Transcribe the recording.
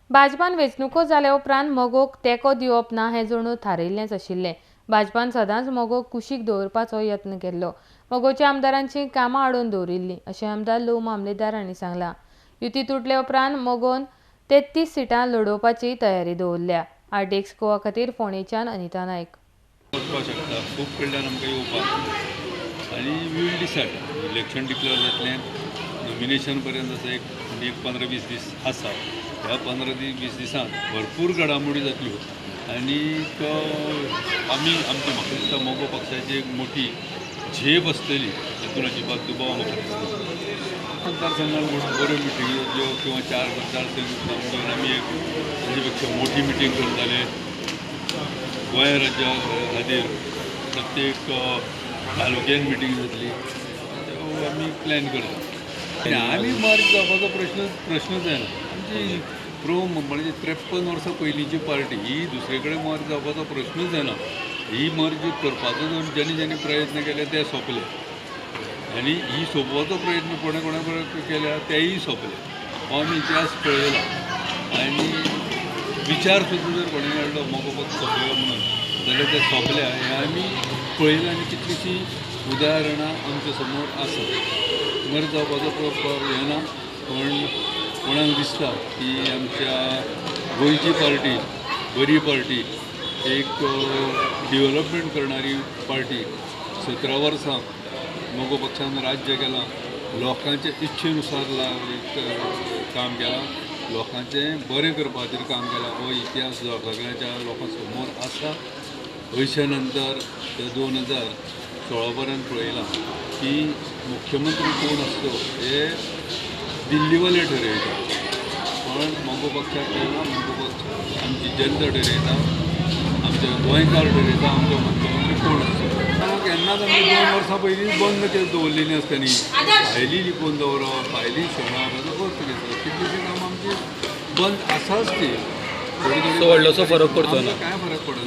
भाजपान वेंचणुको जाल्या उपरांत मोगोक तेंको दिवप ना हें जणू थारायिल्लेंच आशिल्लें। भाजपान सदांच मोगोक कुशीक दवरपाचो यत्न केल्लो, मोगोच्या आमदारांचीं कामां आडोवन दवरिल्लीं अशें आमदार लव मामलेदार हांणी सांगलां। युती तुटले उपरांत मोगोन 33 सिटां लडोवपाची तयारी दवरल्या। आरटीएक्स गोवा खातीर फोंडेच्यान अनिता नायक। वचपाक शकता खूब कडल्यान आमकां येवपाक आनी we will decide election declare जातलें नॉमिनेशन पर्यंत आसा एक 15-20 दीस आसा। ह्या 15-20 दिसांत भरपूर घडामोडी जातल्यो आनी आमी म्हाका दिसता मोगो पक्षाची एक मोठी झेप आसतली तातूंत अजिबात दुबाव म्हाका दिसता। मतदारसंघात बऱ्यो मिटिंगी जातल्यो किंवा 4 मतदारसंघ आमी एक ताजे पेक्षा मोठी मिटींग करताले। गोंय राज्या खातीर प्रत्येक तालुक्यान मिटींग जातली आमी प्लॅन करता आनी मार्च जावपाचो प्रश्नच जायना। आमची म्हणजे 53 वर्सां पयलींची पार्टी ही दुसरे कडेन मार्च जावपाचो प्रश्नच जायना। ही मार्च करपाचो जेणे प्रयत्न केले ते सोंपले आनी ही सोंपोवपाचो प्रयत्न कोणे केल्या तेय सोंपले हो आमी इतिहास पळयला आनी विचार सुद्दां जर कोणें काडलो मोगो पक्ष सोंपयो म्हणून जाल्यार ते सोंपल्या हें आमी पळयलां आनी कितलींशीं उदाहरणां आमच्या समोर आसा। मर्ज जावपाचो हें ना पण कोणाक दिसता की आमच्या गोंयची पार्टी बरी पार्टी एक डेव्हलपमेंट करणारी पार्टी 17 वर्सां मोगो पक्षान राज्य केलां लोकांच्या इच्छेनुसार काम केलां लोकांचें बरें करपा खातीर काम केलां हो इतिहास सगळ्यांच्या लोकां समोर आसा। अयशे नंतर ते 2016 पर्यंत पळयलां की मुख्यमंत्री कोण आसतो हे दिल्ली वाले ठरयता पण मोगो पक्षाक केन्ना मोगो पक्ष आमची जनता ठरयता आमचे गोंयकार ठरयता आमचो मुख्यमंत्री कोण आसतो। केन्नाच आमी 2 वर्सां पयलींच बंद दवरलेलीं आसतली फायली लिपोवन दवरप फायली शेणप हेजो अर्थ घेतलो कितलींशीं कामां आमची बंद आसाच ती। व्हडलोसो फरक पडचो ना कांय फरक पडना।